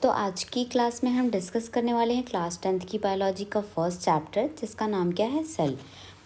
तो आज की क्लास में हम डिस्कस करने वाले हैं क्लास 10th की बायोलॉजी का फर्स्ट चैप्टर, जिसका नाम क्या है, सेल।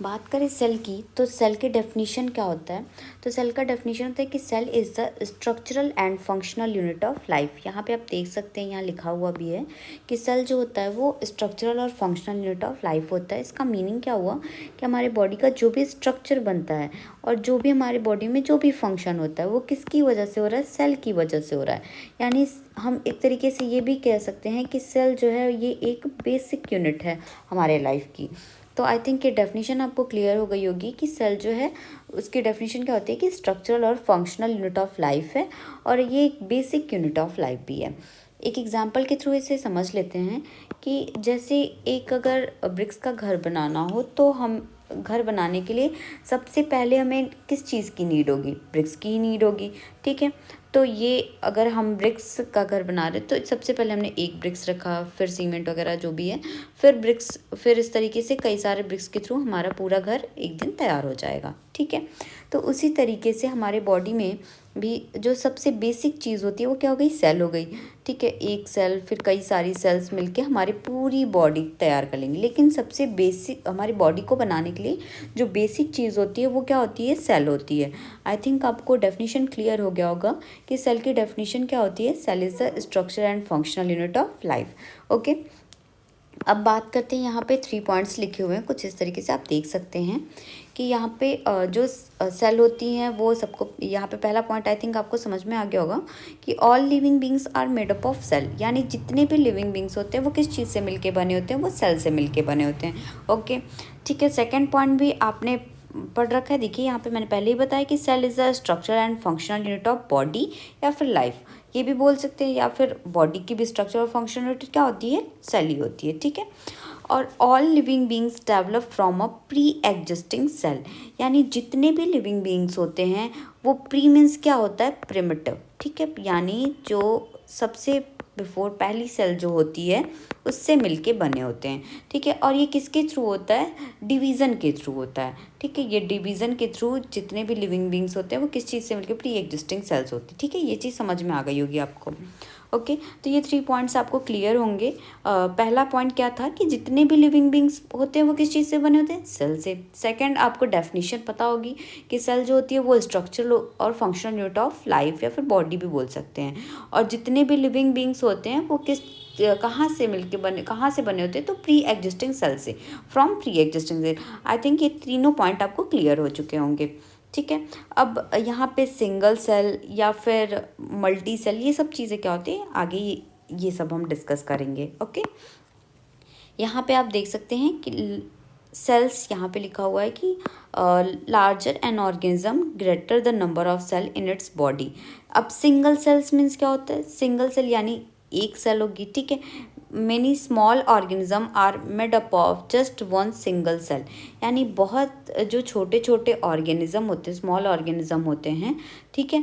बात करें सेल की, तो सेल की डेफिनेशन क्या होता है। तो सेल का डेफिनेशन होता है कि cell is the structural and functional unit of life. यहाँ पे आप देख सकते हैं, यहाँ लिखा हुआ भी है कि सेल जो होता है वो स्ट्रक्चरल और फंक्शनल यूनिट ऑफ लाइफ होता है। इसका मीनिंग क्या हुआ कि हमारे बॉडी का जो भी स्ट्रक्चर बनता है और जो भी हमारे बॉडी में जो भी फंक्शन होता है वो किसकी वजह से हो रहा है, सेल की वजह से हो रहा है। यानी हम एक तरीके से ये भी कह सकते हैं कि सेल जो है ये एक बेसिक यूनिट है हमारे लाइफ की। तो आई थिंक ये डेफिनेशन आपको क्लियर हो गई होगी कि सेल जो है उसकी डेफिनेशन क्या होती है कि स्ट्रक्चरल और फंक्शनल यूनिट ऑफ लाइफ है और ये एक बेसिक यूनिट ऑफ लाइफ भी है। एक एग्जांपल के थ्रू इसे समझ लेते हैं कि जैसे एक अगर ब्रिक्स का घर बनाना हो तो हम घर बनाने के लिए सबसे पहले हमें किस चीज़ की नीड होगी, ब्रिक्स की ही नीड होगी। ठीक है, तो ये अगर हम ब्रिक्स का घर बना रहे तो सबसे पहले हमने एक ब्रिक्स रखा, फिर सीमेंट वगैरह जो भी है, फिर ब्रिक्स, फिर इस तरीके से कई सारे ब्रिक्स के थ्रू हमारा पूरा घर एक दिन तैयार हो जाएगा। ठीक है, तो उसी तरीके से हमारे बॉडी में भी जो सबसे बेसिक चीज़ होती है वो क्या हो गई, सेल हो गई। ठीक है, एक सेल फिर कई सारी सेल्स मिलके हमारी पूरी बॉडी तैयार कर लेंगी, लेकिन सबसे बेसिक हमारी बॉडी को बनाने के लिए जो बेसिक चीज़ होती है वो क्या होती है, सेल होती है। आई थिंक आपको डेफिनेशन क्लियर हो गया होगा कि सेल की डेफिनेशन क्या होती है, cell is the structure and functional unit of life. Okay, अब बात करते हैं, यहाँ पे 3 पॉइंट्स लिखे हुए हैं कुछ इस तरीके से आप देख सकते हैं कि यहाँ पे जो सेल होती हैं वो सबको, यहाँ पे पहला पॉइंट आई थिंक आपको समझ में आ गया होगा कि all living beings are made up of cell. यानी जितने भी लिविंग बींग्स होते हैं वो किस चीज़ से मिलके बने होते हैं, वो सेल से मिलके बने होते हैं। ओके, ठीक है, सेकेंड पॉइंट भी आपने पढ़ रखा है। देखिए यहाँ पे मैंने पहले ही बताया कि cell is the structure and functional unit of body या फिर लाइफ, ये भी बोल सकते हैं, या फिर बॉडी की भी स्ट्रक्चर और फंक्शनल यूनिट क्या होती है, सेल ही होती है। ठीक है, और all living beings develop from a pre existing cell. यानी जितने भी लिविंग बींग्स होते हैं वो प्री मीन्स क्या होता है, प्रिमिटिव। ठीक है, यानी जो सबसे बिफोर पहली सेल जो होती है उससे मिलके बने होते हैं। ठीक है, और ये किसके थ्रू होता है, डिवीज़न के थ्रू होता है। ठीक है, ये डिवीज़न के थ्रू जितने भी लिविंग बींग्स होते हैं वो किस चीज़ से मिलके, प्री एग्जिस्टिंग सेल्स होती है। ठीक है, ये चीज़ समझ में आ गई होगी आपको। ओके, तो ये 3 पॉइंट्स आपको क्लियर होंगे। पहला पॉइंट क्या था कि जितने भी लिविंग बींग्स होते हैं वो किस चीज़ से बने होते हैं, सेल से। सेकंड, आपको डेफिनेशन पता होगी कि सेल जो होती है वो स्ट्रक्चरल और फंक्शनल यूनिट ऑफ लाइफ या फिर बॉडी भी बोल सकते हैं। और जितने भी लिविंग बींग्स होते हैं वो कहाँ से मिलके बने, कहाँ से बने होते हैं, तो प्री एग्जिस्टिंग सेल से, from pre existing cell. I think ये तीनों पॉइंट आपको क्लियर हो चुके होंगे। ठीक है, अब यहाँ पे सिंगल सेल या फिर मल्टी सेल, ये सब चीज़ें क्या होती हैं, आगे ये सब हम डिस्कस करेंगे। ओके, यहाँ पे आप देख सकते हैं कि सेल्स, यहाँ पे लिखा हुआ है कि larger an organism greater the number of cell in its body. अब सिंगल सेल्स मीन्स क्या होता है, सिंगल सेल यानी एक सेल होगी। ठीक है, many small organism are made up of just one single cell. यानी बहुत जो छोटे छोटे ऑर्गेनिज्म होते हैं, स्मॉल ऑर्गेनिज्म होते हैं, ठीक है,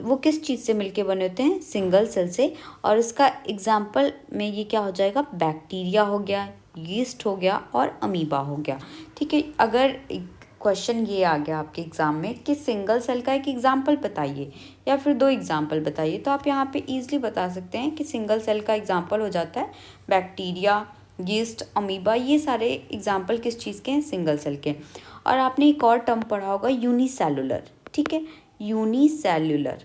वो किस चीज़ से मिलके बने होते हैं, सिंगल सेल से। और इसका एग्जाम्पल में ये क्या हो जाएगा, बैक्टीरिया हो गया, यीस्ट हो गया और अमीबा हो गया। ठीक है, अगर क्वेश्चन ये आ गया आपके एग्ज़ाम में कि सिंगल सेल का एक एग्जाम्पल बताइए या फिर 2 एग्जाम्पल बताइए, तो आप यहाँ पे इजीली बता सकते हैं कि सिंगल सेल का एग्जाम्पल हो जाता है बैक्टीरिया, यीस्ट, अमीबा। ये सारे एग्जाम्पल किस चीज़ के हैं, सिंगल सेल के। और आपने एक और टर्म पढ़ा होगा, यूनिसेलुलर। ठीक है, यूनिसेलुलर,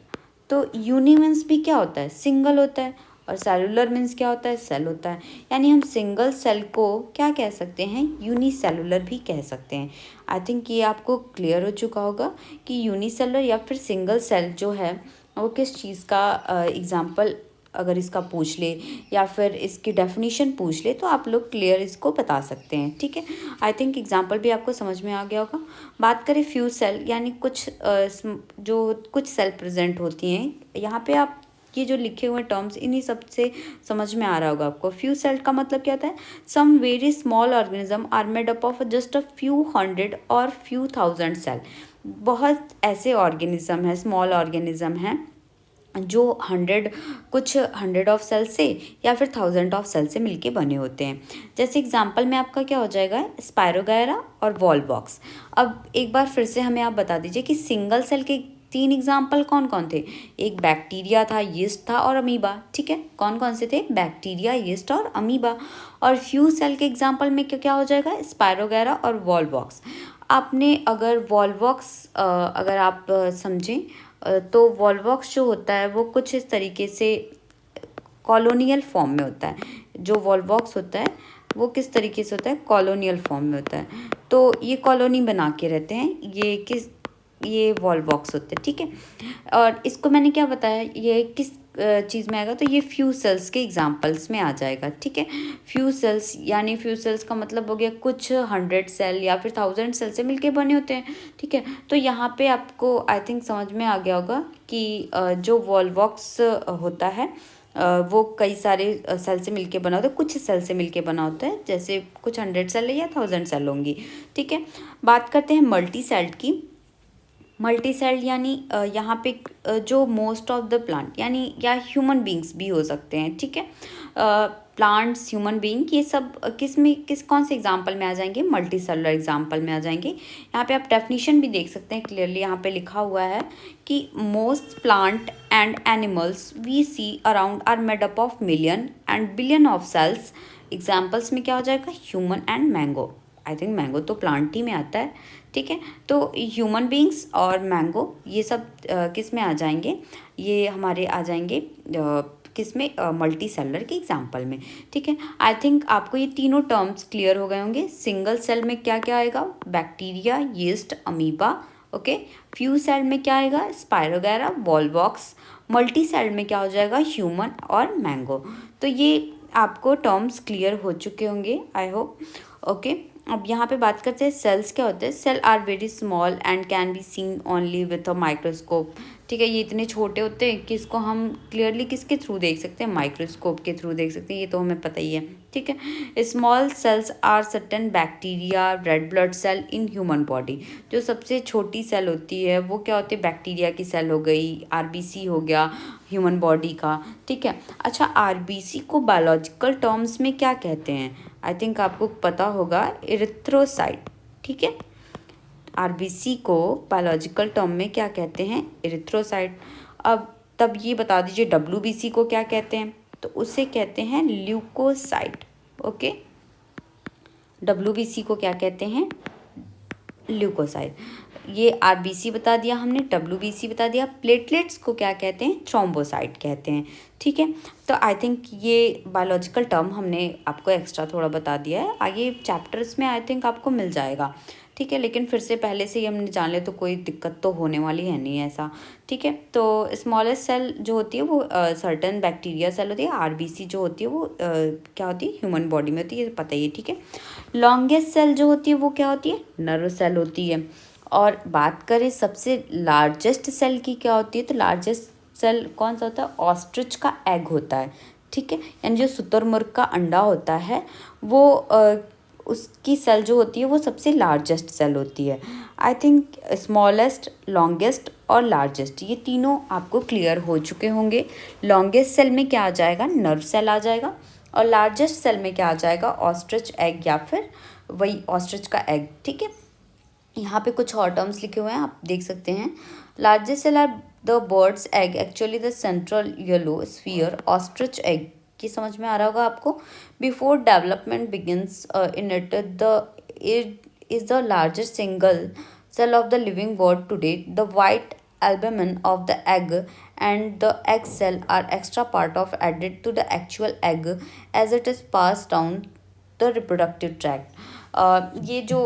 तो यूनी मीन्स भी क्या होता है, सिंगल होता है, और सेलुलर मीन्स क्या होता है, सेल होता है। यानी हम सिंगल सेल को क्या कह सकते हैं, यूनिसेलुलर भी कह सकते हैं। आई थिंक ये आपको क्लियर हो चुका होगा कि यूनिसेलुलर या फिर सिंगल सेल जो है वो किस चीज़ का एग्जाम्पल अगर इसका पूछ ले या फिर इसकी डेफिनेशन पूछ ले तो आप लोग क्लियर इसको बता सकते हैं। ठीक है, आई थिंक एग्जाम्पल भी आपको समझ में आ गया होगा। बात करें फ्यू सेल, यानी कुछ सेल प्रेजेंट होती हैं। यहाँ पे आप ये जो लिखे हुए टर्म्स, इन्हीं सब से समझ में आ रहा होगा आपको। फ्यू सेल का मतलब क्या होता है, some very small organism are made up of just a few hundred और फ्यू थाउजेंड सेल। बहुत ऐसे ऑर्गेनिज्म हैं, स्मॉल ऑर्गेनिज्म हैं जो कुछ हंड्रेड ऑफ सेल से या फिर थाउजेंड ऑफ सेल से मिलके बने होते हैं। जैसे एग्जांपल में आपका क्या हो जाएगा, स्पायरोगायरा और वॉलवॉक्स। अब एक बार फिर से हमें आप बता दीजिए कि सिंगल सेल के तीन एग्जाम्पल कौन कौन थे? एक बैक्टीरिया था, यीस्ट था और अमीबा। ठीक है, कौन कौन से थे? बैक्टीरिया, यीस्ट और अमीबा। और फ्यू सेल के एग्जाम्पल में क्या क्या हो जाएगा? स्पायरोगैरा और वॉलवॉक्स। आपने अगर वॉलवॉक्स अगर आप समझें तो वॉलवॉक्स जो होता है वो कुछ इस तरीके से कॉलोनियल फॉर्म में होता है। जो वॉलवॉक्स होता है वो किस तरीके से होता है? कॉलोनियल फॉर्म में होता है। तो ये कॉलोनी बना के रहते हैं, ये वॉलवॉक्स होते हैं। ठीक है, और इसको मैंने क्या बताया, ये किस चीज़ में आएगा? तो ये फ्यू सेल्स के एग्जाम्पल्स में आ जाएगा। ठीक है, फ्यू सेल्स यानी फ्यू सेल्स का मतलब हो गया कुछ 100 सेल या फिर 1000 सेल से मिलके बने होते हैं। ठीक है, तो यहाँ पे आपको आई थिंक समझ में आ गया होगा कि जो वॉलवॉक्स होता है वो कई सारे सेल से मिलके बना होता है, कुछ सेल से मिलके बना होता है, जैसे कुछ 100 सेल या 1000 सेल होंगी। ठीक है, बात करते हैं मल्टी सेल्ड की। मल्टी सेल्ड यानी यहाँ पे जो मोस्ट ऑफ द प्लांट यानी या ह्यूमन बींग्स भी हो सकते हैं। ठीक है, प्लांट्स, ह्यूमन बींग, ये सब किस कौन से एग्जाम्पल में आ जाएंगे? मल्टी सेलुलर एग्जाम्पल में आ जाएंगे। यहाँ पे आप डेफिनेशन भी देख सकते हैं, क्लियरली यहाँ पे लिखा हुआ है कि most plant and animals we see around are made up of million and billion of cells. Examples में क्या हो जाएगा? Human and mango. I think mango तो प्लांट ही में आता है। ठीक है, तो ह्यूमन बींग्स और मैंगो ये सब किस में आ जाएंगे? ये हमारे आ जाएंगे किस में? मल्टी सेलुलर के एग्जाम्पल में। ठीक है, आई थिंक आपको ये तीनों टर्म्स क्लियर हो गए होंगे। सिंगल सेल में क्या क्या आएगा? Bacteria, yeast, amoeba. Okay, few cell में क्या आएगा? Spirogyra, Volvox. मल्टी सेल में क्या हो जाएगा? ह्यूमन और मैंगो। तो ये आपको टर्म्स क्लियर हो चुके होंगे, आई होप। ओके, अब यहाँ पे बात करते हैं सेल्स क्या होते हैं। Cell are very small and can be seen only with a microscope. ठीक है, ये इतने छोटे होते हैं कि इसको हम क्लियरली किसके थ्रू देख सकते हैं? माइक्रोस्कोप के थ्रू देख सकते हैं, ये तो हमें पता ही है। ठीक है, small cells are certain bacteria, red blood cell in human body. जो सबसे छोटी सेल होती है वो क्या होती है? बैक्टीरिया की सेल हो गई, आरबीसी हो गया ह्यूमन बॉडी का। ठीक है, अच्छा, आरबीसी को बायोलॉजिकल टर्म्स में क्या कहते हैं? आई थिंक आपको पता होगा, इरिथ्रोसाइट। ठीक है, आरबीसी को बायोलॉजिकल टर्म में क्या कहते हैं? इरिथ्रोसाइट। अब तब ये बता दीजिए डब्ल्यूबीसी को क्या कहते हैं? तो उसे कहते हैं ल्यूकोसाइट। ओके, डब्ल्यूबीसी को क्या कहते हैं? ल्यूकोसाइट। ये आरबीसी बता दिया हमने, डब्ल्यूबीसी बता दिया। प्लेटलेट्स को क्या कहते हैं? थ्रोम्बोसाइट कहते हैं। ठीक है, तो आई थिंक ये बायोलॉजिकल टर्म हमने आपको एक्स्ट्रा थोड़ा बता दिया है, आगे चैप्टर्स में आई थिंक आपको मिल जाएगा। ठीक है, लेकिन फिर से पहले से ही हमने जान ले तो कोई दिक्कत तो होने वाली है नहीं ऐसा। ठीक है, तो स्मॉलेस्ट सेल जो होती है वो सर्टेन बैक्टीरिया सेल होती है। आरबीसी जो होती है वो क्या होती है? ह्यूमन बॉडी में होती है, पता ही है। ठीक है, लॉन्गेस्ट सेल जो होती है वो क्या होती है? नर्व सेल होती है। और बात करें सबसे लार्जेस्ट सेल की, क्या होती है? तो लार्जेस्ट सेल कौन सा होता है? ऑस्ट्रिच का एग होता है। ठीक है, यानी जो शुतुरमुर्ग का अंडा होता है वो उसकी सेल जो होती है वो सबसे लार्जेस्ट सेल होती है। आई थिंक स्मॉलेस्ट, लॉन्गेस्ट और लार्जेस्ट ये तीनों आपको क्लियर हो चुके होंगे। लॉन्गेस्ट सेल में क्या आ जाएगा? नर्व सेल आ जाएगा। और लार्जेस्ट सेल में क्या आ जाएगा? ऑस्ट्रिच एग या फिर वही ऑस्ट्रिच का एग। ठीक है, यहाँ पे कुछ और टर्म्स लिखे हुए हैं, आप देख सकते हैं। Largest cell are the birds egg, actually the central yellow sphere ostrich egg. ये समझ में आ रहा होगा आपको। Before development begins in it is the largest single cell of the living world today. The white albumin of the egg and the egg cell are extra part of added to the actual egg as it is passed down the reproductive tract. ये जो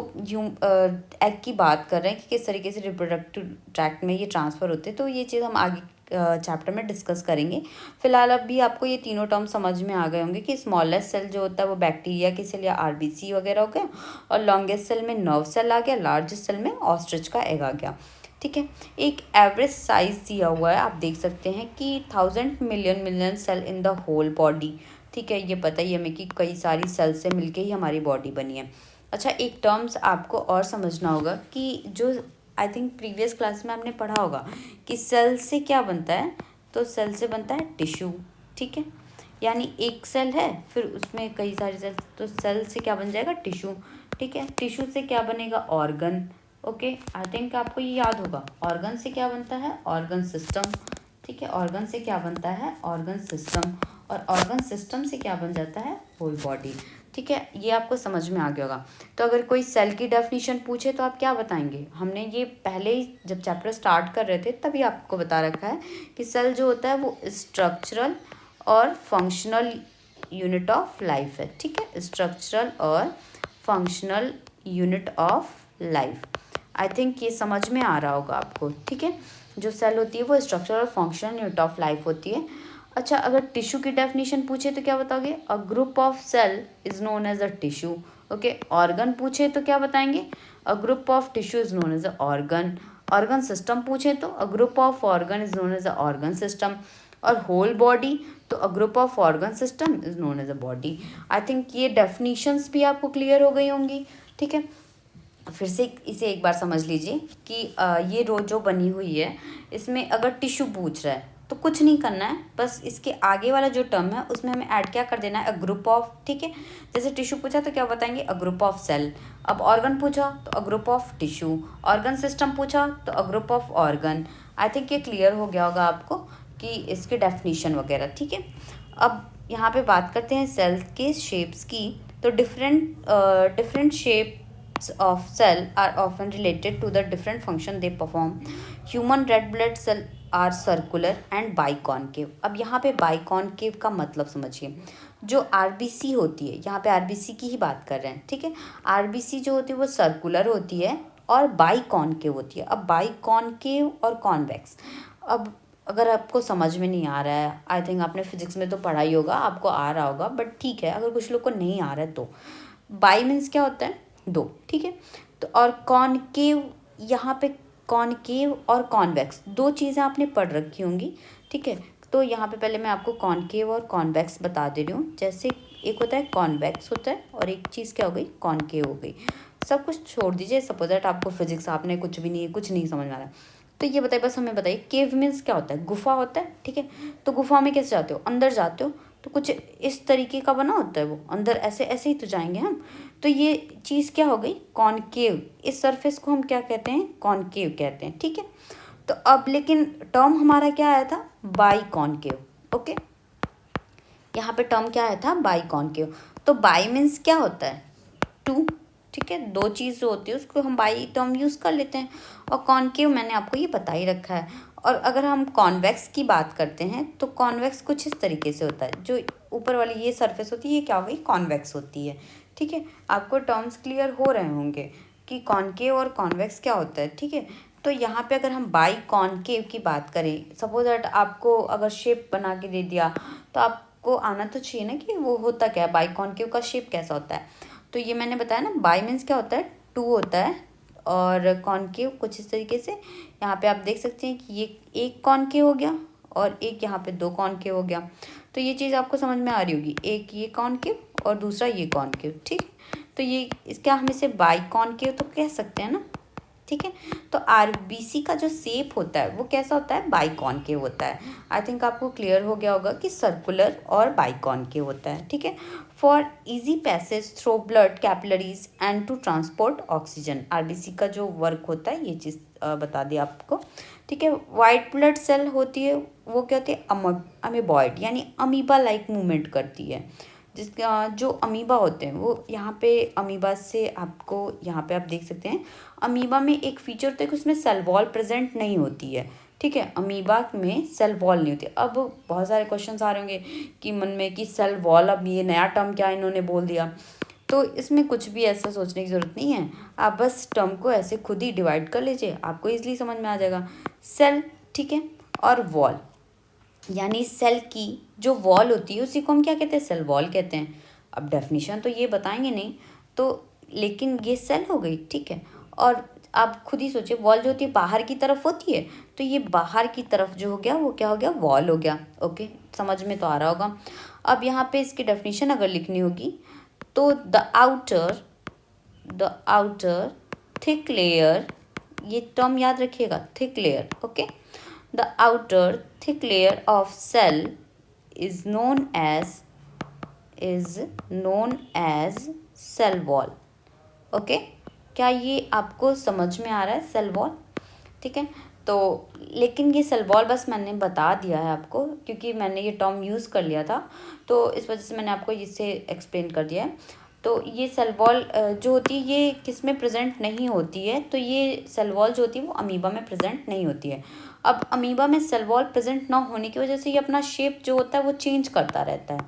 egg की बात कर रहे हैं कि किस तरीके से रिप्रोडक्टिव ट्रैक्ट में ये ट्रांसफ़र होते हैं, तो ये चीज़ हम आगे चैप्टर में डिस्कस करेंगे। फिलहाल अब भी आपको ये तीनों टर्म समझ में आ गए होंगे कि स्मॉलेस्ट सेल जो होता है वो बैक्टीरिया की सेल या आरबीसी वगैरह हो गया, और लॉन्गेस्ट सेल में नर्व सेल आ गया, लार्जेस्ट सेल में ऑस्ट्रिच का एग आ गया। ठीक है, एक एवरेज साइज दिया हुआ है, आप देख सकते हैं कि 1000 million cell in the whole body. ठीक है, ये पता ही हमें कि कई सारी सेल से मिलके ही हमारी बॉडी बनी है। अच्छा, एक टर्म्स आपको और समझना होगा कि जो आई थिंक प्रीवियस क्लास में आपने पढ़ा होगा कि सेल से क्या बनता है? तो सेल से बनता है टिश्यू। ठीक है, यानी एक सेल है फिर उसमें कई सारी सेल, तो सेल से क्या बन जाएगा? टिश्यू। ठीक है, टिश्यू से क्या बनेगा? ऑर्गन। ओके, आई थिंक आपको ये याद होगा, ऑर्गन से क्या बनता है, ऑर्गन सिस्टम। ठीक है, ऑर्गन से क्या बनता है, ऑर्गन सिस्टम, और ऑर्गन सिस्टम से क्या बन जाता है, होल बॉडी। ठीक है, ये आपको समझ में आ गया होगा। तो अगर कोई सेल की डेफिनेशन पूछे तो आप क्या बताएंगे, हमने ये पहले ही जब चैप्टर स्टार्ट कर रहे थे तभी आपको बता रखा है कि सेल जो होता है वो स्ट्रक्चरल और फंक्शनल यूनिट ऑफ लाइफ है। ठीक है, स्ट्रक्चरल और functional unit of life. I think ये समझ में आ रहा होगा आपको। ठीक है, जो सेल होती है वो स्ट्रक्चरल और फंक्शनल यूनिट ऑफ लाइफ होती है। अच्छा, अगर टिश्यू की डेफिनेशन पूछे तो क्या बताओगे, a group of cell is known as a tissue. Okay, organ पूछे तो क्या बताएंगे, a group of tissue is known as a organ. Organ system पूछे तो a group of organ is known as a organ system. और whole body तो a group of organ system is known as a body. I think ये definitions भी आपको clear हो गई होंगी। ठीक है, फिर से इसे एक बार समझ लीजिए कि ये रो जो बनी हुई है इसमें अगर टिश्यू पूछ रहा है तो कुछ नहीं करना है, बस इसके आगे वाला जो टर्म है उसमें हमें ऐड क्या कर देना है, अ ग्रुप ऑफ। ठीक है, जैसे टिश्यू पूछा तो क्या बताएंगे, अ ग्रुप ऑफ सेल। अब ऑर्गन पूछा तो a group of tissue. Organ system पूछा तो a group of organ. I think ये क्लियर हो गया होगा आपको कि इसके डेफिनेशन वगैरह। ठीक है, अब यहाँ पे बात करते हैं सेल के शेप्स की। तो different shape of cell are often related to the different function they perform. Human red blood cell are circular and biconcave. अब यहाँ पे biconcave का मतलब समझिए, जो आरबीसी होती है, यहाँ पे आरबीसी की ही बात कर रहे हैं। ठीक है, आरबीसी जो होती है वो सर्कुलर होती है और बाइकॉनकेव होती है। अब बाइकॉनकेव और कॉन्वेक्स, अब अगर आपको समझ में नहीं आ रहा है, आई थिंक आपने फिजिक्स में तो पढ़ा ही होगा, आपको आ रहा होगा, बट ठीक है, अगर कुछ लोग को नहीं आ रहा है तो बाई मीन्स क्या होता है, दो। ठीक है, तो और कॉनकेव, यहाँ पे कॉनकेव और कॉन्वेक्स दो चीज़ें आपने पढ़ रखी होंगी। ठीक है, तो यहाँ पे पहले मैं आपको कॉनकेव और कॉन्वेक्स बता दे रही हूँ। जैसे एक होता है कॉन्वेक्स होता है और एक चीज़ क्या हो गई, कॉनकेव हो गई। सब कुछ छोड़ दीजिए, सपोज दैट आपको फिजिक्स आपने कुछ भी नहीं, कुछ नहीं समझ में आ रहा, तो ये बताइए, बस हमें बताइए, केव मीन्स क्या होता है, गुफा होता है। ठीक है, तो गुफा में कैसे जाते हो, अंदर जाते हो, तो कुछ इस तरीके का बना होता है वो, अंदर ऐसे ऐसे ही तो जाएंगे हम। तो ये चीज़ क्या हो गई, कॉनकेव। इस सरफेस को हम क्या कहते हैं, कॉनकेव कहते हैं। ठीक है, तो अब लेकिन टर्म हमारा क्या आया था, बाई कॉनकेव। ओके, यहाँ पे टर्म क्या आया था, बाई कॉनकेव। तो बाई मीन्स क्या होता है, टू। ठीक है, दो चीज़ जो होती है उसको हम बाई टर्म यूज़ कर लेते हैं। और कॉनकेव मैंने आपको ये बता ही रखा है। और अगर हम कॉन्वेक्स की बात करते हैं तो कॉन्वेक्स कुछ इस तरीके से होता है, जो ऊपर वाली ये सरफेस होती है ये क्या हो गई, कॉन्वेक्स होती है। ठीक है, आपको टर्म्स क्लियर हो रहे होंगे कि कॉनकेव और कॉन्वेक्स क्या होता है। ठीक है, तो यहाँ पे अगर हम बाई कॉनकेव की बात करें, सपोज दैट आपको अगर शेप बना के दे दिया तो आपको आना तो चाहिए ना कि वो होता क्या है, बाई कॉनकेव का शेप कैसा होता है। तो ये मैंने बताया ना, बाई मीन्स क्या होता है, टू होता है, और कॉनकेव कुछ इस तरीके से। यहाँ पे आप देख सकते हैं कि ये एक कॉनकेव हो गया और एक यहाँ पे दो कॉनकेव हो गया। तो ये चीज़ आपको समझ में आ रही होगी, एक ये कॉनकेव और दूसरा ये कॉनकेव। ठीक, तो ये इसका हम इसे बाई कॉनकेव तो कह सकते हैं ना। ठीक है, तो आरबीसी का जो शेप होता है वो कैसा होता है, बाइकॉनकेव होता है। आई थिंक आपको क्लियर हो गया होगा कि सर्कुलर और बाइकॉनकेव होता है। ठीक है, for easy passage through blood capillaries and to transport oxygen, RBC का जो वर्क होता है ये चीज़ बता दी आपको। ठीक है, वाइट ब्लड सेल होती है वो क्या होती है, अमीबॉइड, यानी अमीबा लाइक मूवमेंट करती है। जिसका जो अमीबा होते हैं वो यहाँ पे अमीबा से आपको यहाँ पे आप देख सकते हैं, अमीबा में एक फीचर होता है कि उसमें सेल वॉल प्रेजेंट नहीं होती है। ठीक है, अमीबा में सेल वॉल नहीं होती। अब बहुत सारे क्वेश्चंस आ रहे होंगे कि मन में कि सेल वॉल, अब ये नया टर्म क्या इन्होंने बोल दिया। तो इसमें कुछ भी ऐसा सोचने की ज़रूरत नहीं है, आप बस टर्म को ऐसे खुद ही डिवाइड कर लीजिए, आपको ईजिली समझ में आ जाएगा। सेल, ठीक है, और वॉल, यानी सेल की जो वॉल होती है उसी को हम क्या कहते हैं, सेल वॉल कहते हैं। अब डेफिनेशन तो ये बताएंगे नहीं तो, लेकिन ये सेल हो गई। ठीक है, और आप खुद ही सोचिए, वॉल जो होती है बाहर की तरफ होती है, तो ये बाहर की तरफ जो हो गया वो क्या हो गया, वॉल हो गया। ओके, समझ में तो आ रहा होगा। अब यहाँ पे इसकी डेफिनेशन अगर लिखनी होगी तो द आउटर थिक लेयर, ये टर्म याद रखिएगा, thick layer. Okay, the outer thick layer of cell is known as is known as cell wall. Okay, क्या ये आपको समझ में आ रहा है सेल वॉल? ठीक है, तो लेकिन ये सेल वॉल बस मैंने बता दिया है आपको, क्योंकि मैंने ये टर्म यूज़ कर लिया था, तो इस वजह से मैंने आपको इसे एक्सप्लेन कर दिया है। तो ये सेल वॉल जो होती है ये किस में प्रेजेंट नहीं होती है, तो ये सेल वॉल जो होती है वो अमीबा में प्रेजेंट नहीं होती है। अब अमीबा में सेल वॉल प्रेजेंट ना होने की वजह से ये अपना शेप जो होता है वो चेंज करता रहता है।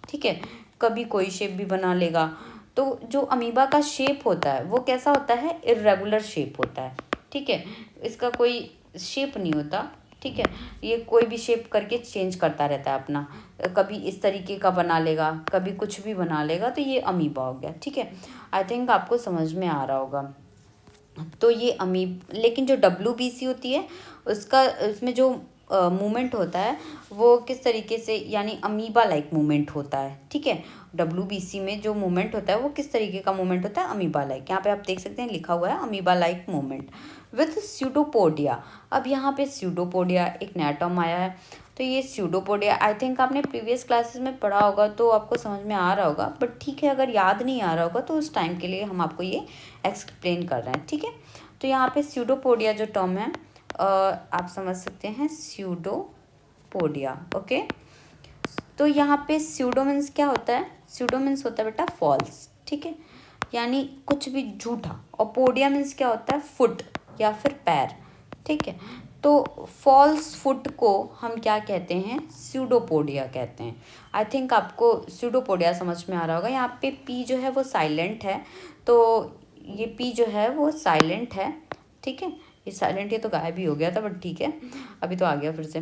ठीक है, कभी कोई शेप भी बना लेगा। तो जो अमीबा का शेप होता है वो कैसा होता है? इर्रेगुलर शेप होता है। ठीक है, इसका कोई शेप नहीं होता। ठीक है, ये कोई भी शेप करके चेंज करता रहता है अपना, कभी इस तरीके का बना लेगा, कभी कुछ भी बना लेगा, तो ये अमीबा हो गया। ठीक है, आई थिंक आपको समझ में आ रहा होगा। तो ये लेकिन जो WBC होती है उसका, उसमें जो मूवमेंट होता है वो किस तरीके से, यानी अमीबा लाइक मूवमेंट होता है। ठीक है, WBC में जो मूवमेंट होता है वो किस तरीके का मूवमेंट होता है? Amoeba like. यहाँ पे आप देख सकते हैं लिखा हुआ है amoeba like movement with pseudopodia. अब यहाँ पे स्यूडोपोडिया एक नया टर्म आया है। तो ये स्यूडोपोडिया आई थिंक आपने प्रीवियस क्लासेस में पढ़ा होगा, तो आपको समझ में आ रहा होगा, बट ठीक है अगर याद नहीं आ रहा होगा तो उस टाइम के लिए हम आपको ये एक्सप्लेन कर रहे हैं। ठीक है, तो यहाँ पे स्यूडोपोडिया जो टर्म है आप समझ सकते हैं, स्यूडोपोडिया। ओके, तो यहाँ पे स्यूडो मीन्स क्या होता है? स्यूडो मीन्स होता है बेटा फॉल्स। ठीक है, यानी कुछ भी झूठा, और पोडिया मीन्स क्या होता है? फुट या फिर पैर। ठीक है, तो फॉल्स फुट को हम क्या कहते हैं? स्यूडोपोडिया कहते हैं। आई थिंक आपको स्यूडोपोडिया समझ में आ रहा होगा। यहाँ पे पी जो है वो साइलेंट है, तो ये पी जो है वो साइलेंट है। ठीक है, ये साइलेंट, ये तो गायब ही हो गया था बट ठीक है अभी तो आ गया फिर से।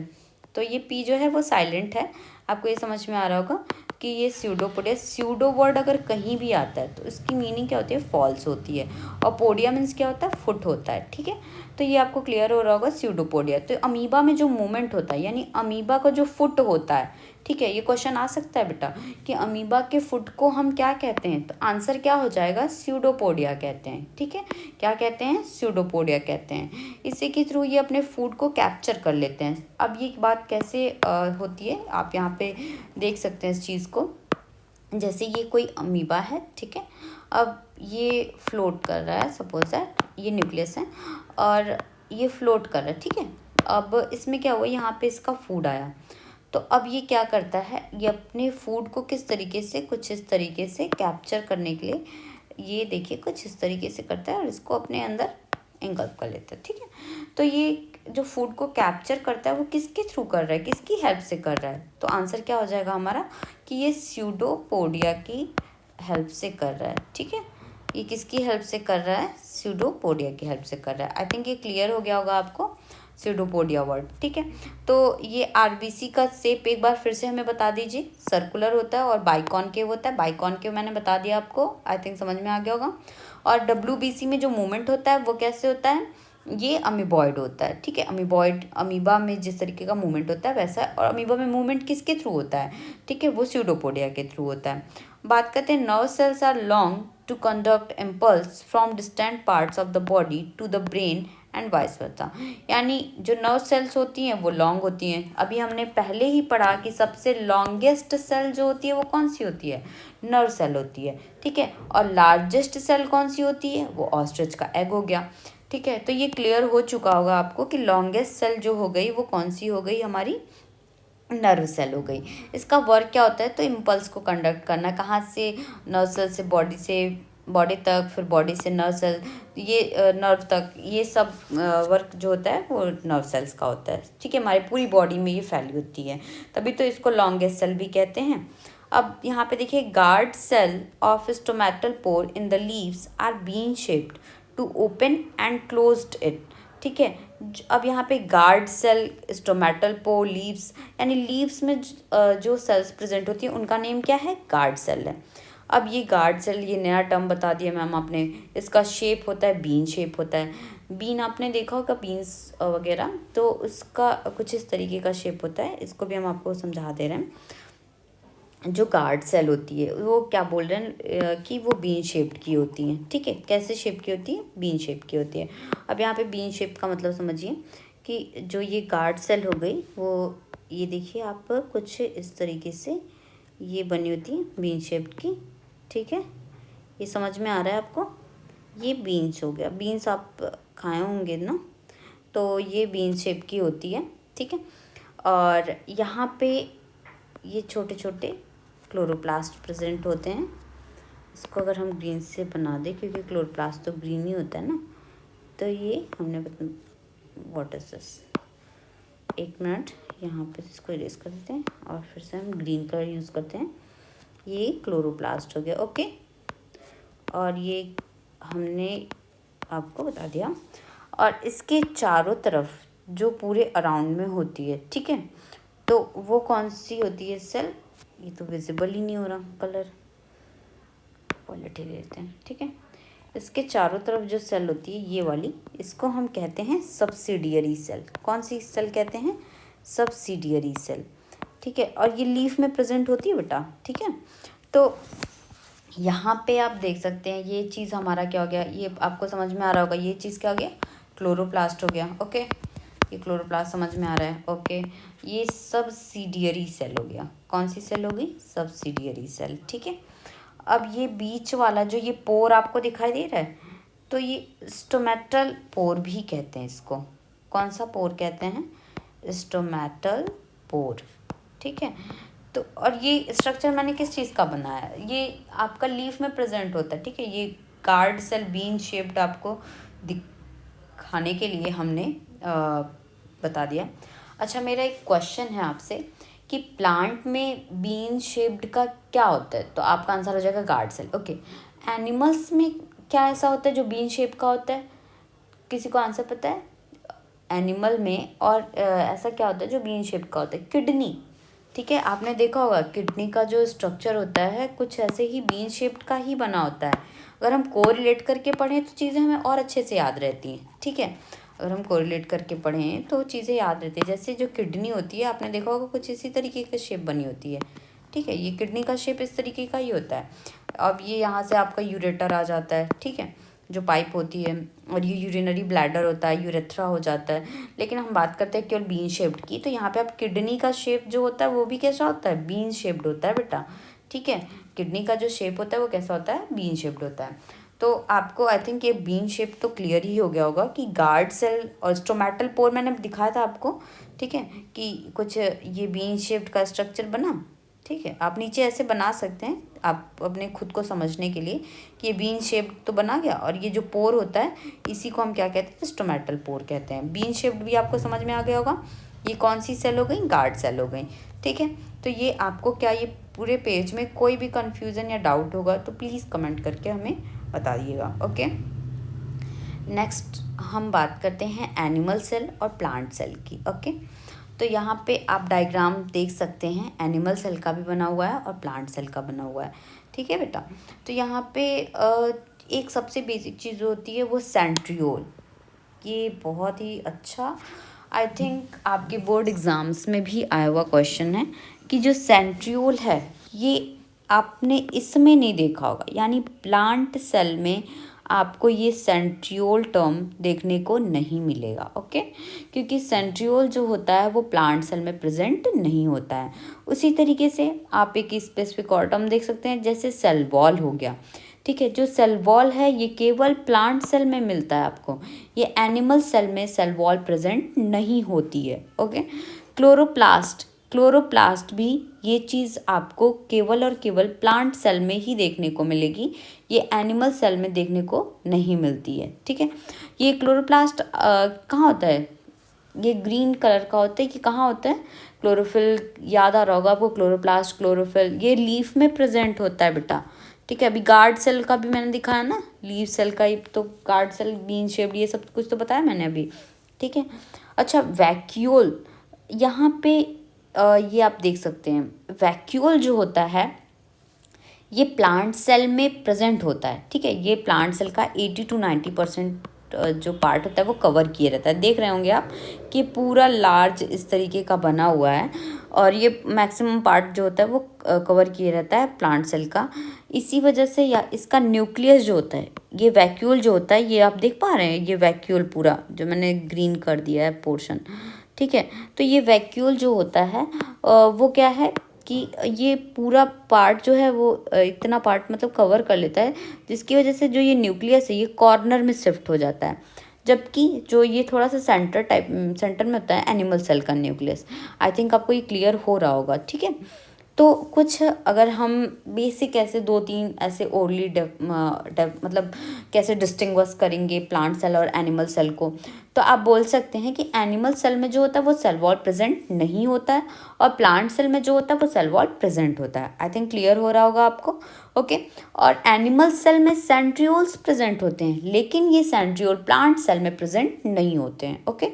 तो ये पी जो है वो साइलेंट है। आपको ये समझ में आ रहा होगा कि ये स्यूडोपोडिया, स्यूडो वर्ड अगर कहीं भी आता है तो इसकी मीनिंग क्या होती है? फॉल्स होती है। और पोडिया मीन्स क्या होता है? फुट होता है। ठीक है, तो ये आपको क्लियर हो रहा होगा स्यूडोपोडिया। तो अमीबा में जो मूवमेंट होता है, यानी अमीबा का जो फुट होता है, ठीक है, ये क्वेश्चन आ सकता है बेटा कि अमीबा के फुट को हम क्या कहते हैं? तो आंसर क्या हो जाएगा? स्यूडोपोडिया कहते हैं। ठीक है, क्या कहते हैं? स्यूडोपोडिया कहते हैं। इसी के थ्रू ये अपने फूड को कैप्चर कर लेते हैं। अब ये बात कैसे होती है आप यहाँ पे देख सकते हैं इस चीज़ को। जैसे ये कोई अमीबा है, ठीक है, अब ये फ्लोट कर रहा है, सपोज दैट ये न्यूक्लियस है और ये फ्लोट कर रहा है। ठीक है, अब इसमें क्या हुआ? यहाँ पे इसका फूड आया, तो अब ये क्या करता है? ये अपने फूड को किस तरीके से, कुछ इस तरीके से कैप्चर करने के लिए, ये देखिए कुछ इस तरीके से करता है और इसको अपने अंदर इंगल्फ कर लेता है। ठीक है, तो ये जो फूड को कैप्चर करता है वो किसके थ्रू कर रहा है? किसकी हेल्प से कर रहा है? तो आंसर क्या हो जाएगा हमारा कि ये स्यूडोपोडिया की हेल्प से कर रहा है। ठीक है, ये किसकी हेल्प से कर रहा है? स्यूडोपोडिया की हेल्प से कर रहा है। आई थिंक ये क्लियर हो गया होगा आपको, स्यूडोपोडिया वर्ड। ठीक है, तो ये आरबीसी का शेप एक बार फिर से हमें बता दीजिए। सर्कुलर होता है और बाइकॉनकेव होता है। बाइकॉनकेव मैंने बता दिया आपको, आई थिंक समझ में आ गया होगा। और WBC में जो मूवमेंट होता है वो कैसे होता है? ये अमीबॉइड होता है। ठीक है, अमीबॉइड, अमीबा में जिस तरीके का मूवमेंट होता है वैसा है। और अमीबा में मूवमेंट किसके थ्रू होता है? ठीक है, वो स्यूडोपोडिया के थ्रू होता है। बात करते हैं, nerve cells are long to conduct impulse from distant parts of the body to the brain and vice versa. यानी जो नर्व सेल्स होती हैं वो लॉन्ग होती हैं। अभी हमने पहले ही पढ़ा कि सबसे लॉन्गेस्ट सेल जो होती है वो कौन सी होती है? नर्व सेल होती है। ठीक है, और लार्जेस्ट सेल कौन सी होती है? वो ऑस्ट्रिच का एग हो गया। ठीक है, तो ये क्लियर हो चुका होगा आपको कि लॉन्गेस्ट सेल जो हो गई वो कौन सी हो गई? हमारी नर्व सेल हो गई। इसका वर्क क्या होता है? तो इम्पल्स को कंडक्ट करना, कहाँ से? नर्व सेल से बॉडी, से बॉडी तक, फिर बॉडी से नर्व सेल, ये नर्व तक, ये सब वर्क जो होता है वो नर्व सेल्स का होता है। ठीक है, हमारी पूरी बॉडी में ये फैली होती है, तभी तो इसको लॉन्गेस्ट सेल भी कहते हैं। अब यहाँ पे देखिए, guard cell of stomatal pore in the leaves are bean shaped to open and closed it. ठीक है, अब यहाँ पे guard cell, stomatal pore, leaves, यानी लीव्स में जो सेल्स प्रेजेंट होती हैं उनका नेम क्या है? गार्ड सेल है। अब ये गार्ड सेल, ये नया टर्म बता दिया मैम आपने। इसका शेप होता है बीन शेप होता है। बीन आपने देखा होगा, बीन्स वगैरह, तो उसका कुछ इस तरीके का शेप होता है। इसको भी हम आपको समझा दे रहे हैं। जो गार्ड सेल होती है वो क्या बोल रहे हैं कि वो बीन शेप्ड की होती हैं। ठीक है, कैसे शेप की होती है? बीन शेप की होती है। अब यहाँ पे बीन शेप का मतलब समझिए कि जो ये गार्ड सेल हो गई वो, ये देखिए आप कुछ इस तरीके से ये बनी होती है बीन शेप्ड की। ठीक है, ये समझ में आ रहा है आपको? ये बीन्स हो गया, बीन्स आप खाए होंगे ना, तो ये बीन शेप की होती है, ठीक है। और यहाँ पे ये छोटे छोटे क्लोरोप्लास्ट प्रेजेंट होते हैं। इसको अगर हम ग्रीन से बना दें, क्योंकि क्लोरोप्लास्ट तो ग्रीन ही होता है ना, तो ये हमने व्हाट इज दिस, एक मिनट, यहाँ पे इसको इरेज कर देते हैं और फिर से हम ग्रीन कलर यूज़ करते हैं। ये क्लोरोप्लास्ट हो गया, ओके। और ये हमने आपको बता दिया। और इसके चारों तरफ जो पूरे अराउंड में होती है, ठीक है, तो वो कौन सी होती है सेल? ये तो विजिबल ही नहीं हो रहा कलर, पॉलिटी लेते हैं, ठीक है। इसके चारों तरफ जो सेल होती है ये वाली, इसको हम कहते हैं सब्सिडियरी सेल। कौन सी सेल कहते हैं? सब्सिडियरी सेल, ठीक है। और ये लीफ में प्रेजेंट होती है बेटा, ठीक है। तो यहाँ पे आप देख सकते हैं ये चीज़ हमारा क्या हो गया, ये आपको समझ में आ रहा होगा, ये चीज़ क्या हो गया? क्लोरोप्लास्ट हो गया, ओके। ये क्लोरोप्लास्ट समझ में आ रहा है, ओके। ये सब्सिडियरी सेल हो गया। कौन सी सेल हो गई? सब्सिडियरी सेल, ठीक है। अब ये बीच वाला जो ये पोर आपको दिखाई दे रहा है, तो ये स्टोमेटल पोर भी कहते हैं इसको। कौन सा पोर कहते हैं? स्टोमेटल पोर, ठीक है। तो और ये स्ट्रक्चर मैंने किस चीज़ का बनाया है? ये आपका लीफ में प्रेजेंट होता है, ठीक है। ये गार्ड सेल बीन शेप्ड आपको दिखाने के लिए हमने बता दिया। अच्छा, मेरा एक क्वेश्चन है आपसे कि प्लांट में बीन शेप्ड का क्या होता है? तो आपका आंसर हो जाएगा गार्ड सेल, ओके। एनिमल्स में क्या ऐसा होता है जो बीन शेप का होता है? किसी को आंसर पता है? एनिमल में और ऐसा क्या होता है जो बीन शेप का होता है? किडनी, ठीक है। आपने देखा होगा किडनी का जो स्ट्रक्चर होता है कुछ ऐसे ही बीन शेप्ड का ही बना होता है। अगर हम कोरिलेट करके पढ़ें तो चीज़ें हमें और अच्छे से याद रहती हैं, ठीक है। अगर हम कोरिलेट करके पढ़ें तो चीज़ें याद रहती है। जैसे जो किडनी होती है, आपने देखा होगा कुछ इसी तरीके की शेप बनी होती है, ठीक है। ये किडनी का शेप इस तरीके का ही होता है। अब ये यहाँ से आपका यूरेटर आ जाता है, ठीक है, जो पाइप होती है, और ये यूरिनरी ब्लैडर होता है, यूरेथ्रा हो जाता है। लेकिन हम बात करते हैं केवल बीन शेप्ड की, तो यहाँ पे आप किडनी का शेप जो होता है वो भी कैसा होता है? बीन शेप्ड होता है बेटा, ठीक है। किडनी का जो शेप होता है वो कैसा होता है? बीन शेप्ड होता है। तो आपको आई थिंक ये बीन शेप तो क्लियर ही हो गया होगा कि गार्ड सेल और स्टोमेटल पोर मैंने दिखाया था आपको, ठीक है, कि कुछ ये बीन शेप्ड का स्ट्रक्चर बना, ठीक है। आप नीचे ऐसे बना सकते हैं आप अपने खुद को समझने के लिए कि ये बीन शेप तो बना गया, और ये जो पोर होता है इसी को हम क्या कहते हैं? स्टोमेटल पोर कहते हैं। बीन शेप भी आपको समझ में आ गया होगा। ये कौन सी सेल हो गई? गार्ड सेल हो गई, ठीक है। तो ये आपको क्या, ये पूरे पेज में कोई भी कन्फ्यूज़न या डाउट होगा तो प्लीज़ कमेंट करके हमें बताइएगा, ओके। नेक्स्ट हम बात करते हैं एनिमल सेल और प्लांट सेल की, ओके। तो यहाँ पे आप डायग्राम देख सकते हैं, एनिमल सेल का भी बना हुआ है और प्लांट सेल का बना हुआ है, ठीक है बेटा। तो यहाँ पे एक सबसे बेसिक चीज़ होती है वो सेंट्रियोल। ये बहुत ही अच्छा, आई थिंक आपके बोर्ड एग्ज़ाम्स में भी आया हुआ क्वेश्चन है कि जो सेंट्रियोल है ये आपने इसमें नहीं देखा होगा, यानी प्लांट सेल में आपको ये सेंट्रियोल टर्म देखने को नहीं मिलेगा, ओके। क्योंकि सेंट्रियोल जो होता है वो प्लांट सेल में प्रेजेंट नहीं होता है। उसी तरीके से आप एक स्पेसिफिक और टर्म देख सकते हैं, जैसे सेल वॉल हो गया, ठीक है। जो सेल वॉल है ये केवल प्लांट सेल में मिलता है आपको, ये एनिमल सेल में सेल वॉल प्रेजेंट नहीं होती है, ओके। क्लोरोप्लास्ट भी ये चीज़ आपको केवल और केवल प्लांट सेल में ही देखने को मिलेगी, ये एनिमल सेल में देखने को नहीं मिलती है, ठीक है। ये क्लोरोप्लास्ट कहाँ होता है? ये ग्रीन कलर का होता है कि कहाँ होता है? क्लोरोफिल, याद आ रहा होगा आपको, क्लोरोप्लास्ट, क्लोरोफिल, ये लीफ में प्रेजेंट होता है बेटा, ठीक है। अभी गार्ड सेल का भी मैंने दिखाया ना, लीफ सेल का ही तो गार्ड सेल, बीन शेप्ड, ये सब कुछ तो बताया मैंने अभी, ठीक है। अच्छा, वैक्यूल, यहाँ पे ये आप देख सकते हैं, वैक्यूल जो होता है ये प्लांट सेल में प्रेजेंट होता है, ठीक है। ये प्लांट सेल का 80 to 90% जो पार्ट होता है वो कवर किए रहता है। देख रहे होंगे आप कि पूरा लार्ज इस तरीके का बना हुआ है, और ये मैक्सिमम पार्ट जो होता है वो कवर किए रहता है प्लांट सेल का। इसी वजह से या इसका न्यूक्लियस जो होता है, ये वैक्यूल जो होता है, ये आप देख पा रहे हैं, ये वैक्यूल पूरा जो मैंने ग्रीन कर दिया है पोर्शन, ठीक है। तो ये वैक्यूल जो होता है वो क्या है कि ये पूरा पार्ट जो है वो इतना पार्ट मतलब कवर कर लेता है, जिसकी वजह से जो ये न्यूक्लियस है ये कॉर्नर में शिफ्ट हो जाता है, जबकि जो ये थोड़ा सा सेंटर में होता है एनिमल सेल का न्यूक्लियस। आई थिंक आपको ये क्लियर हो रहा होगा, ठीक है। तो कुछ अगर हम बेसिक ऐसे 2-3 ऐसे ओरली मतलब कैसे डिस्टिंग्विश करेंगे प्लांट सेल और एनिमल सेल को, तो आप बोल सकते हैं कि एनिमल सेल में जो होता है वो सेल वॉल प्रेजेंट नहीं होता है, और प्लांट सेल में जो होता है वो सेल वॉल प्रेजेंट होता है। आई थिंक क्लियर हो रहा होगा आपको, ओके। और एनिमल सेल में सेंट्रियोल्स प्रेजेंट होते हैं, लेकिन ये सेंट्रियोल प्लांट सेल में प्रेजेंट नहीं होते हैं, ओके।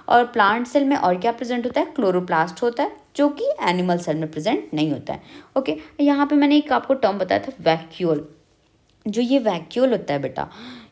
और प्लांट सेल में और क्या प्रेजेंट होता है, क्लोरोप्लास्ट होता है, जो कि एनिमल सेल में प्रेजेंट नहीं होता है, ओके। यहाँ पे मैंने एक आपको टर्म बताया था वैक्यूल। जो ये वैक्यूल होता है बेटा,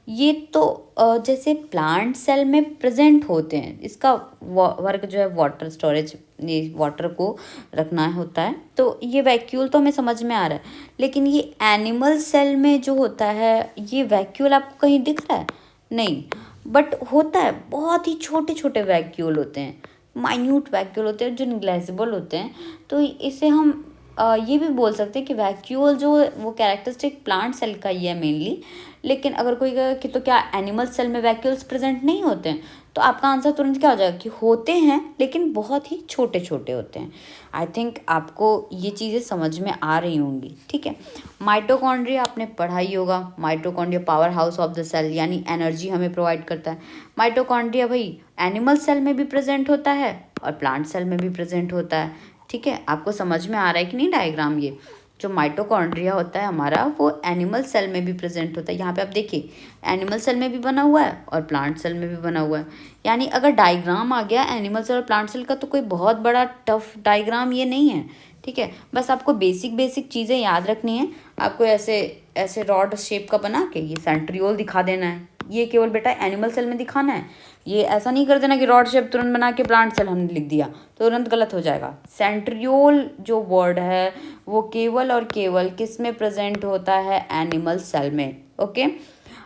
ये तो जैसे प्लांट सेल में प्रेजेंट होते हैं, इसका वर्क जो है वाटर स्टोरेज, ये वाटर को रखना होता है, तो ये वैक्यूल तो हमें समझ में आ रहा है। लेकिन ये एनिमल सेल में जो होता है ये वैक्यूल आपको कहीं दिख रहा है? नहीं, बट होता है, बहुत ही छोटे छोटे वैक्यूल होते हैं, माइन्यूट वैक्यूल होते हैं जो निग्लेजिबल होते हैं। तो इसे हम ये भी बोल सकते हैं कि वैक्यूल जो वो कैरेक्टरिस्टिक प्लांट सेल का ही है मेनली। लेकिन अगर कोई कहे कि तो क्या एनिमल सेल में वैक्यूल्स प्रेजेंट नहीं होते हैं, तो आपका आंसर तुरंत क्या हो जाएगा कि होते हैं, लेकिन बहुत ही छोटे छोटे होते हैं। आई थिंक आपको ये चीज़ें समझ में आ रही होंगी, ठीक है। माइटोकॉन्ड्रिया आपने पढ़ा ही होगा। Mitochondria power house of the cell, यानी एनर्जी हमें प्रोवाइड करता है। माइटोकॉन्ड्रिया भाई एनिमल सेल में भी प्रेजेंट होता है और प्लांट सेल में भी प्रेजेंट होता है, ठीक है। आपको समझ में आ रहा है कि नहीं डायग्राम? ये जो माइटोकॉन्ड्रिया होता है हमारा वो एनिमल सेल में भी प्रेजेंट होता है। यहाँ पे आप देखिए एनिमल सेल में भी बना हुआ है और प्लांट सेल में भी बना हुआ है। यानी अगर डायग्राम आ गया एनिमल सेल और प्लांट सेल का, तो कोई बहुत बड़ा टफ डायग्राम ये नहीं है, ठीक है। बस आपको बेसिक बेसिक चीज़ें याद रखनी है। आपको ऐसे ऐसे रॉड शेप का बना के ये सेंट्रियोल दिखा देना है, ये केवल बेटा एनिमल सेल में दिखाना है। ये ऐसा नहीं कर देना कि रॉड शेप तुरंत बना के प्लांट सेल हमने लिख दिया, तो तुरंत गलत हो जाएगा। सेंट्रियोल जो वर्ड है वो केवल और केवल किस में प्रेजेंट होता है? एनिमल सेल में, ओके।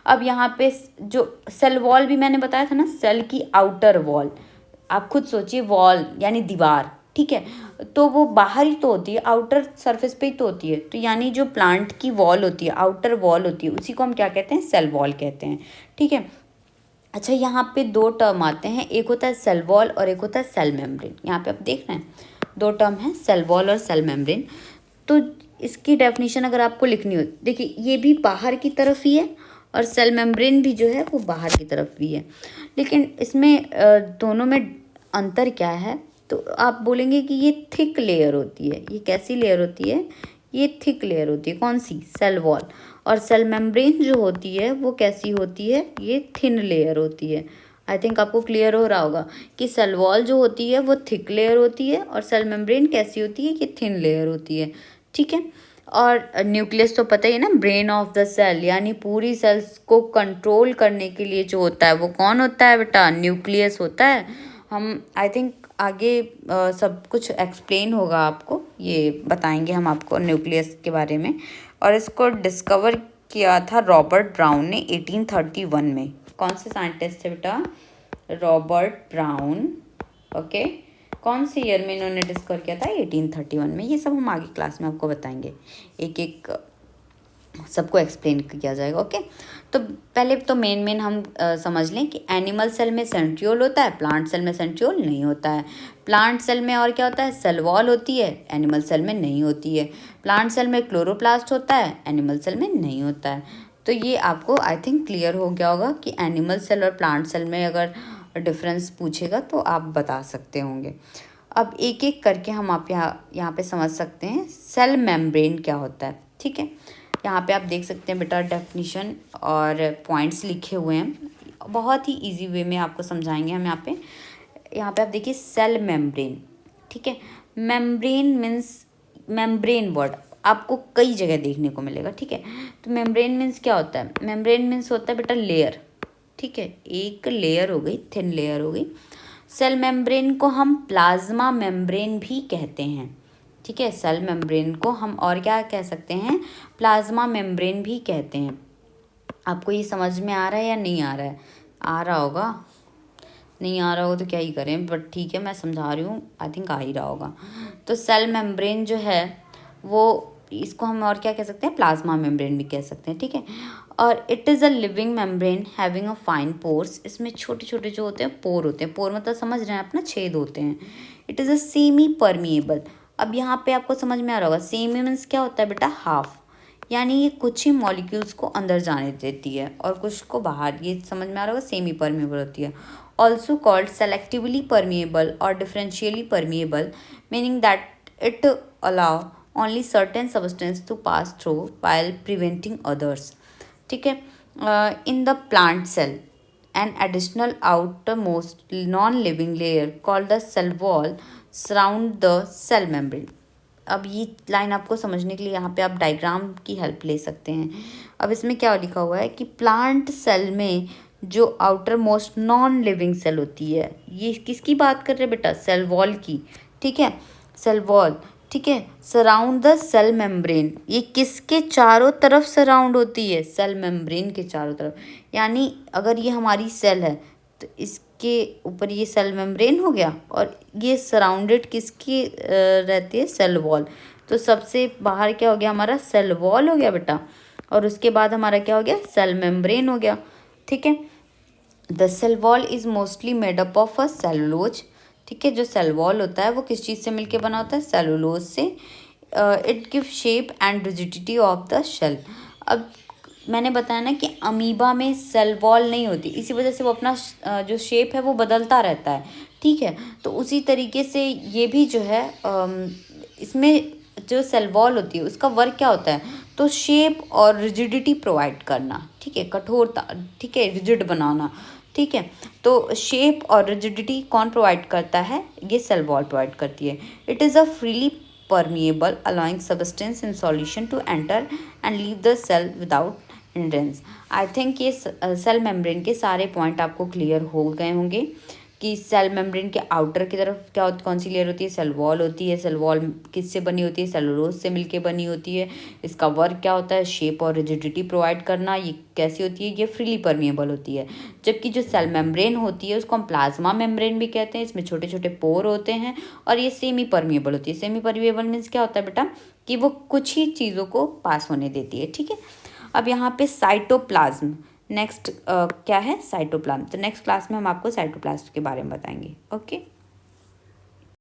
अब यहाँ पे जो सेल वॉल भी मैंने बताया था ना, सेल की आउटर वॉल, आप खुद सोचिए, वॉल यानी दीवार, ठीक है। तो वो बाहर ही तो होती है, आउटर सरफेस पे ही तो होती है। तो यानी जो प्लांट की वॉल होती है, आउटर वॉल होती है, उसी को हम क्या कहते हैं? सेल वॉल कहते हैं, ठीक है। अच्छा, यहाँ पे 2 टर्म आते हैं, एक होता है सेल वॉल और एक होता है सेल मेम्ब्रेन। यहाँ पे आप देख रहे हैं 2 टर्म है, सेल वॉल और सेल मेम्ब्रेन। तो इसकी डेफिनेशन अगर आपको लिखनी हो, देखिए ये भी बाहर की तरफ ही है और सेल मेम्ब्रेन भी जो है वो बाहर की तरफ भी है। लेकिन इसमें दोनों में अंतर क्या है? तो आप बोलेंगे कि ये थिक लेयर होती है। ये कैसी लेयर होती है? ये थिक लेयर होती है। कौन सी? Cell wall. और सेल मेम्ब्रेन जो होती है वो कैसी होती है? ये थिन लेयर होती है। आई थिंक आपको क्लियर हो रहा होगा कि सेल वॉल जो होती है वो थिक लेयर होती है और सेल मेम्ब्रेन कैसी होती है? ये थिन लेयर होती है, ठीक है। और न्यूक्लियस तो पता ही है ना, ब्रेन ऑफ द सेल, यानी पूरी सेल्स को कंट्रोल करने के लिए जो होता है वो कौन होता है बेटा? न्यूक्लियस होता है। हम आई थिंक आगे सब कुछ एक्सप्लेन होगा आपको, ये बताएंगे हम आपको न्यूक्लियस के बारे में। और इसको डिस्कवर किया था रॉबर्ट ब्राउन ने 1831 में। कौन से साइंटिस्ट थे बेटा? Robert brown, okay. कौन से ईयर में इन्होंने डिस्कवर किया था? 1831 में। ये सब हम आगे क्लास में आपको बताएंगे, एक एक सबको एक्सप्लेन किया जाएगा, ओके। तो पहले तो मेन हम समझ लें कि एनिमल सेल में सेंट्रियोल होता है, प्लांट सेल में सेंट्रियोल नहीं होता है। प्लांट सेल में और क्या होता है? सेल वॉल होती है, एनिमल सेल में नहीं होती है। प्लांट सेल में क्लोरोप्लास्ट होता है, एनिमल सेल में नहीं होता है। तो ये आपको आई थिंक क्लियर हो गया होगा कि एनिमल सेल और प्लांट सेल में अगर डिफरेंस पूछेगा तो आप बता सकते होंगे। अब एक एक करके हम आप यहाँ पे समझ सकते हैं सेल मेम्ब्रेन क्या होता है, ठीक है। यहाँ पे आप देख सकते हैं बेटा डेफिनेशन और पॉइंट्स लिखे हुए हैं, बहुत ही इजी वे में आपको समझाएंगे हम यहाँ पे आप देखिए सेल मेम्ब्रेन, ठीक है। मेम्ब्रेन मीन्स, मेम्ब्रेन वर्ड आपको कई जगह देखने को मिलेगा, ठीक है। तो मेम्ब्रेन मीन्स क्या होता है? मेम्ब्रेन मीन्स होता है बेटा लेयर, ठीक है। एक लेयर हो गई, थिन लेयर हो गई। सेल मेम्ब्रेन को हम प्लाज्मा मेम्ब्रेन भी कहते हैं, ठीक है। सेल मेम्ब्रेन को हम और क्या कह सकते हैं? प्लाज्मा मेम्ब्रेन भी कहते हैं। आपको ये समझ में आ रहा है या नहीं आ रहा है? आ रहा होगा, नहीं आ रहा हो तो क्या ही करें, बट ठीक है मैं समझा रही हूँ, आई थिंक आ ही रहा होगा। तो सेल मेम्ब्रेन जो है वो, इसको हम और क्या कह सकते हैं, प्लाज्मा मेम्ब्रेन भी कह सकते हैं, ठीक है। और it is a living membrane having a fine pores, इसमें छोटे छोटे जो होते हैं पोर होते हैं, पोर मतलब समझ रहे हैं अपना, छेद होते हैं। It is a semi permeable, अब यहाँ पे आपको समझ में आ रहा होगा, सेमी मीन्स क्या होता है बेटा, हाफ, यानी ये कुछ ही मॉलिक्यूल्स को अंदर जाने देती है और कुछ को बाहर, ये समझ में आ रहा होगा, सेमी परमिएबल होती है। ऑल्सो कॉल्ड सेलेक्टिवली परमिएबल और differentially permeable, meaning that it allow only certain substance to pass through while preventing others, ठीक है। In the plant cell an additional outermost non-living layer called the cell wall surround the cell membrane। अब ये line आपको समझने के लिए यहाँ पे आप डायग्राम की हेल्प ले सकते हैं। अब इसमें क्या लिखा हुआ है कि प्लांट सेल में जो outer most non living cell होती है, ये किसकी बात कर रहे हैं बेटा, सेल वॉल की, ठीक है, सेल वॉल, ठीक है। सराउंड द सेल मेम्ब्रेन, ये किसके चारों तरफ सराउंड होती है, सेल मेम्ब्रेन के चारों तरफ, यानी अगर ये हमारी सेल है तो इसके ऊपर ये सेल मेम्ब्रेन हो गया और ये सराउंडेड किसकी रहती है, सेल वॉल। तो सबसे बाहर क्या हो गया हमारा, सेल वॉल हो गया बेटा, और उसके बाद हमारा क्या हो गया, सेल मेम्ब्रेन हो गया, ठीक है। The cell wall is mostly made up of a cellulose, ठीक है। जो सेल वॉल होता है वो किस चीज़ से मिलके बना होता है, सेलुलोज से। It give shape and rigidity of the shell. अब मैंने बताया ना कि अमीबा में सेल वॉल नहीं होती, इसी वजह से वो अपना जो शेप है वो बदलता रहता है, ठीक है। तो उसी तरीके से ये भी जो है इसमें जो सेल वॉल होती है उसका वर्क क्या होता है, तो शेप और रिजिडिटी प्रोवाइड करना, ठीक है, कठोरता, ठीक है, रिजिड बनाना, ठीक है। तो शेप और रिजिडिटी कौन प्रोवाइड करता है, ये सेल वॉल प्रोवाइड करती है। It is a freely permeable allowing substance in solution to enter and leave the cell without hindrance। I think ये सेल मेम्ब्रेन के सारे पॉइंट आपको क्लियर हो गए होंगे कि सेल मेम्ब्रेन के आउटर की तरफ क्या कौन सी लेयर होती है, सेल वॉल होती है। सेल वॉल किससे बनी होती है, सेलुलोज से मिलके बनी होती है। इसका वर्क क्या होता है, शेप और रिजिडिटी प्रोवाइड करना। ये कैसी होती है, ये फ्रीली परमिएबल होती है। जबकि जो सेल मेम्ब्रेन होती है उसको हम प्लाज्मा मेम्ब्रेन भी कहते हैं, इसमें छोटे छोटे पोर होते हैं और ये सेमी परमिएबल होती है। सेमी परमिएबल मीन्स क्या होता है बेटा, कि वो कुछ ही चीज़ों को पास होने देती है, ठीक है। अब यहाँ पे साइटोप्लाज्म, नेक्स्ट क्या है, साइटोप्लाज्म। तो नेक्स्ट क्लास में हम आपको साइटोप्लाज्म के बारे में बताएंगे, ओके।